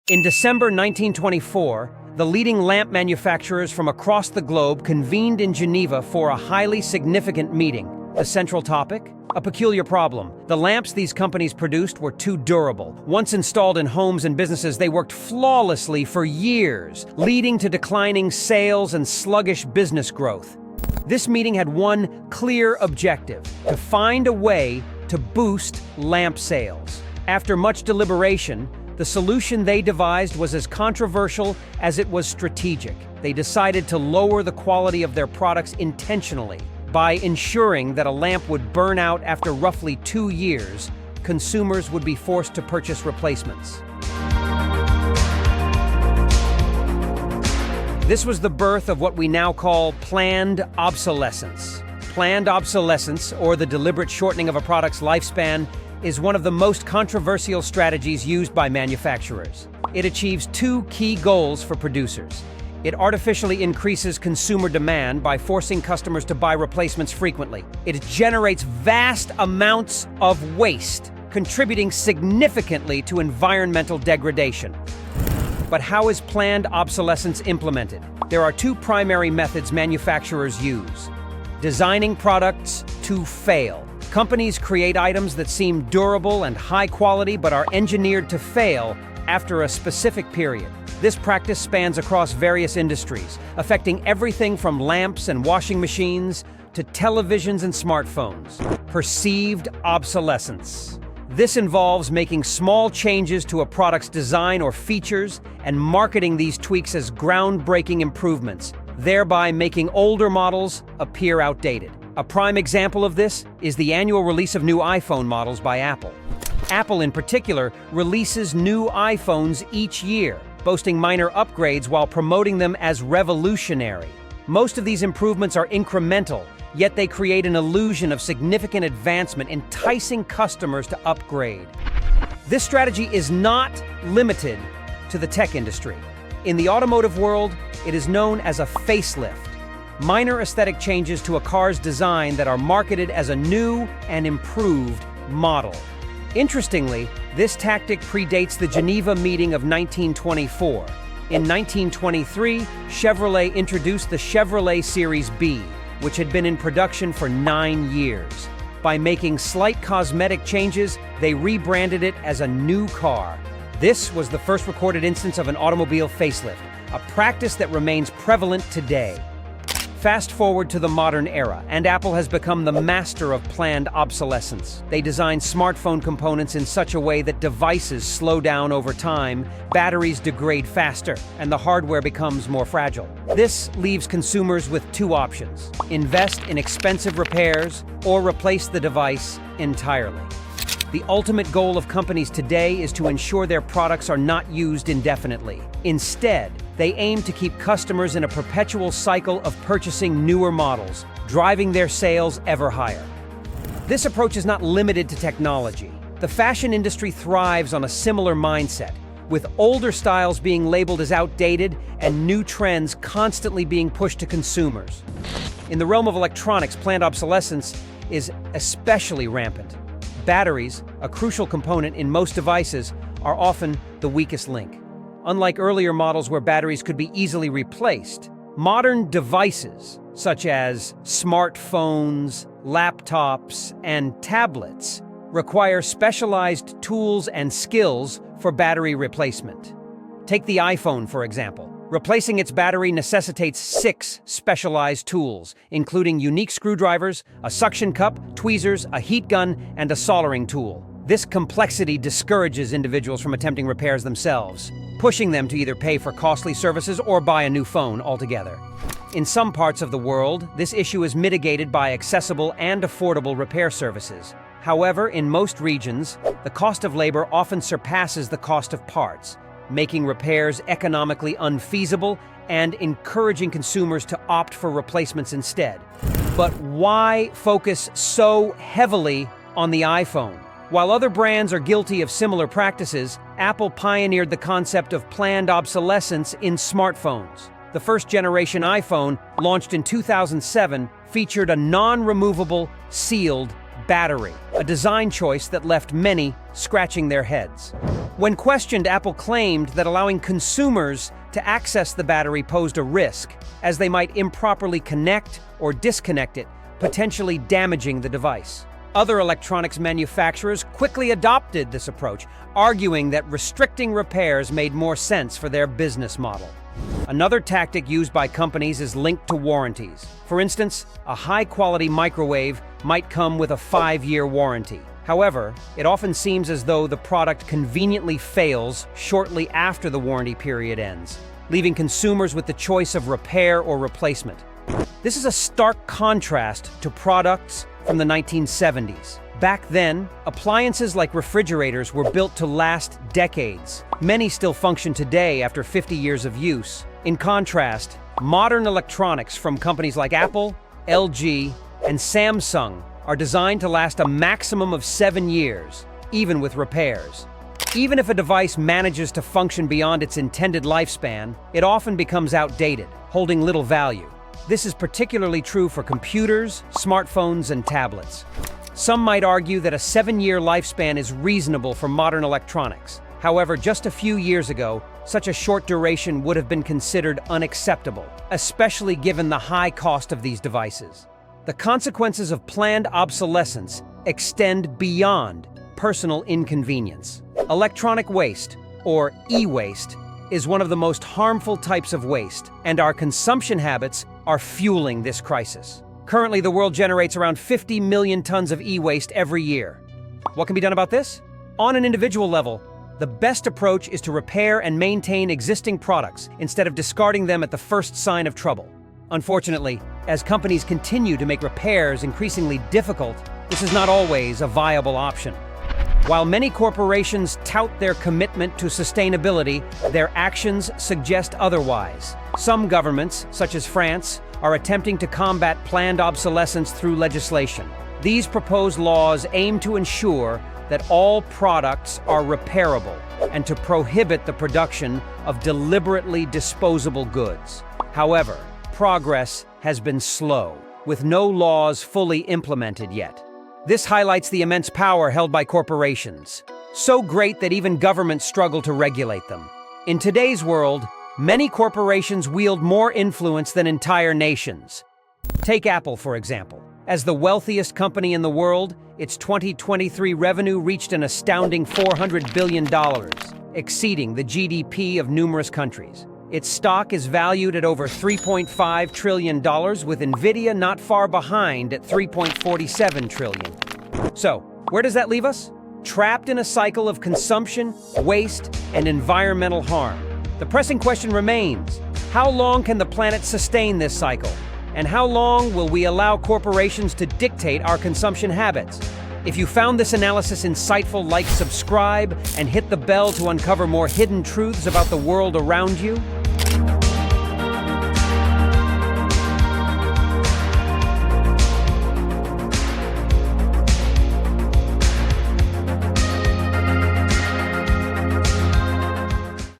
In December 1924, the leading lamp manufacturers from across the globe convened in Geneva for a highly significant meeting. The central topic? A peculiar problem. The lamps these companies produced were too durable. Once installed in homes and businesses, they worked flawlessly for years, leading to declining sales and sluggish business growth. This meeting had one clear objective: to find a way to boost lamp sales. After much deliberation, the solution they devised was as controversial as it was strategic. They decided to lower the quality of their products intentionally. By ensuring that a lamp would burn out after roughly 2 years, consumers would be forced to purchase replacements. This was the birth of what we now call planned obsolescence. Planned obsolescence, or the deliberate shortening of a product's lifespan, is one of the most controversial strategies used by manufacturers. It achieves two key goals for producers. It artificially increases consumer demand by forcing customers to buy replacements frequently. It generates vast amounts of waste, contributing significantly to environmental degradation. But how is planned obsolescence implemented? There are two primary methods manufacturers use: designing products to fail. Companies create items that seem durable and high quality but are engineered to fail after a specific period. This practice spans across various industries, affecting everything from lamps and washing machines to televisions and smartphones. Perceived obsolescence. This involves making small changes to a product's design or features and marketing these tweaks as groundbreaking improvements, thereby making older models appear outdated. A prime example of this is the annual release of new iPhone models by Apple. Apple, in particular, releases new iPhones each year, boasting minor upgrades while promoting them as revolutionary. Most of these improvements are incremental, yet they create an illusion of significant advancement, enticing customers to upgrade. This strategy is not limited to the tech industry. In the automotive world, it is known as a facelift. Minor aesthetic changes to a car's design that are marketed as a new and improved model. Interestingly, this tactic predates the Geneva meeting of 1924. In 1923, Chevrolet introduced the Chevrolet Series B, which had been in production for 9 years. By making slight cosmetic changes, they rebranded it as a new car. This was the first recorded instance of an automobile facelift, a practice that remains prevalent today. Fast forward to the modern era, and Apple has become the master of planned obsolescence. They design smartphone components in such a way that devices slow down over time, batteries degrade faster, and the hardware becomes more fragile. This leaves consumers with two options: invest in expensive repairs or replace the device entirely. The ultimate goal of companies today is to ensure their products are not used indefinitely. Instead, they aim to keep customers in a perpetual cycle of purchasing newer models, driving their sales ever higher. This approach is not limited to technology. The fashion industry thrives on a similar mindset, with older styles being labeled as outdated and new trends constantly being pushed to consumers. In the realm of electronics, planned obsolescence is especially rampant. Batteries, a crucial component in most devices, are often the weakest link. Unlike earlier models where batteries could be easily replaced, modern devices, such as smartphones, laptops, and tablets, require specialized tools and skills for battery replacement. Take the iPhone, for example. Replacing its battery necessitates 6 specialized tools, including unique screwdrivers, a suction cup, tweezers, a heat gun, and a soldering tool. This complexity discourages individuals from attempting repairs themselves, pushing them to either pay for costly services or buy a new phone altogether. In some parts of the world, this issue is mitigated by accessible and affordable repair services. However, in most regions, the cost of labor often surpasses the cost of parts, making repairs economically unfeasible and encouraging consumers to opt for replacements instead. But why focus so heavily on the iPhone? While other brands are guilty of similar practices, Apple pioneered the concept of planned obsolescence in smartphones. The first-generation iPhone, launched in 2007, featured a non-removable, sealed battery, a design choice that left many scratching their heads. When questioned, Apple claimed that allowing consumers to access the battery posed a risk, as they might improperly connect or disconnect it, potentially damaging the device. Other electronics manufacturers quickly adopted this approach, arguing that restricting repairs made more sense for their business model. Another tactic used by companies is linked to warranties. For instance, a high-quality microwave might come with a 5-year warranty. However, it often seems as though the product conveniently fails shortly after the warranty period ends, leaving consumers with the choice of repair or replacement. This is a stark contrast to products from the 1970s. Back then, appliances like refrigerators were built to last decades. Many still function today after 50 years of use. In contrast, modern electronics from companies like Apple, LG, and Samsung are designed to last a maximum of 7 years, even with repairs. Even if a device manages to function beyond its intended lifespan, it often becomes outdated, holding little value. This is particularly true for computers, smartphones, and tablets. Some might argue that a 7-year lifespan is reasonable for modern electronics. However, just a few years ago, such a short duration would have been considered unacceptable, especially given the high cost of these devices. The consequences of planned obsolescence extend beyond personal inconvenience. Electronic waste, or e-waste, is one of the most harmful types of waste, and our consumption habits are fueling this crisis. Currently, the world generates around 50 million tons of e-waste every year. What can be done about this? On an individual level, the best approach is to repair and maintain existing products instead of discarding them at the first sign of trouble. Unfortunately, as companies continue to make repairs increasingly difficult, this is not always a viable option. While many corporations tout their commitment to sustainability, their actions suggest otherwise. Some governments, such as France, are attempting to combat planned obsolescence through legislation. These proposed laws aim to ensure that all products are repairable and to prohibit the production of deliberately disposable goods. However, progress has been slow, with no laws fully implemented yet. This highlights the immense power held by corporations, so great that even governments struggle to regulate them. In today's world, many corporations wield more influence than entire nations. Take Apple, for example. As the wealthiest company in the world, its 2023 revenue reached an astounding $400 billion, exceeding the GDP of numerous countries. Its stock is valued at over $3.5 trillion, with Nvidia not far behind at $3.47 trillion. So, where does that leave us? Trapped in a cycle of consumption, waste, and environmental harm. The pressing question remains: how long can the planet sustain this cycle? And how long will we allow corporations to dictate our consumption habits? If you found this analysis insightful, like, subscribe, and hit the bell to uncover more hidden truths about the world around you.